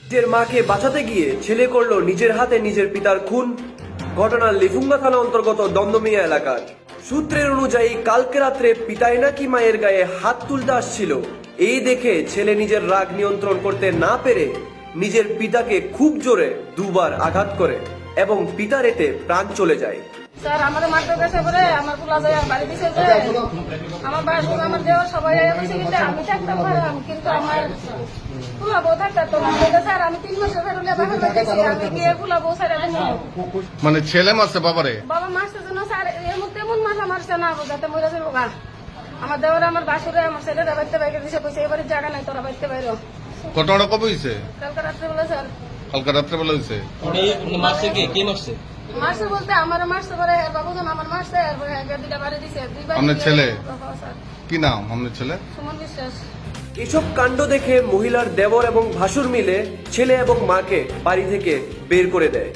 নিজের মাকে বাঁচাতে গিয়ে ছেলে করলো নিজের হাতে নিজের পিতার খুন। ঘটনা লিফুঙ্গা থানা অন্তর্গত দমদমিয়া এলাকার। সূত্রের অনুযায়ী কালকে রাত্রে পিতাই নাকি মায়ের গায়ে হাত তুলতে আসছিল। এই দেখে ছেলে নিজের রাগ নিয়ন্ত্রণ করতে না পেরে নিজের পিতাকে খুব জোরে দুবার আঘাত করে এবং পিতার এতে প্রাণ চলে যায়। স্যার আমাদের মারতে গেছে বলে আমার পোলা যায় বাড়ি দিছে যে আমার বাড়ি আমার দেওয়ার সবাই বসে কিন্তু আমি থাকতাম পারলাম কিন্তু আমার পোলা বউ থাকতে তো স্যার আমি 3 মাসের ফেরুলে বাসা করতেছি আমি গিয়ে পোলা বউ সাইডে দেবো মানে ছেলে মারছে বাবারে? বাবা মারছে জন্য স্যার এমন তেমন মাথা মারছে না যাতে মরে যাবো গা। আমার দেওয়ার আমার বাসুরে আমার ছেলেরা বাড়িতে বাইরে দিছে কইছে এবারে জায়গা নাই তোরা বাড়িতে বাইরে। ঘটনাটা কবে হয়েছে? কালকে রাত্রে বলে স্যার। কালকে রাত্রে বেলা হয়েছে। মারছে কে মারছে? মারছে বলতে আমার মারছে পরে বাবুজন আমার মারছে দুইটা বাড়ি দিছে আপনার ছেলে কি নাম? আপনার ছেলে সুমন বিশ্বাস। এসব কাণ্ড দেখে মহিলার দেবর এবং ভাসুর মিলে ছেলে এবং মাকে বাড়ি থেকে বের করে দেয়।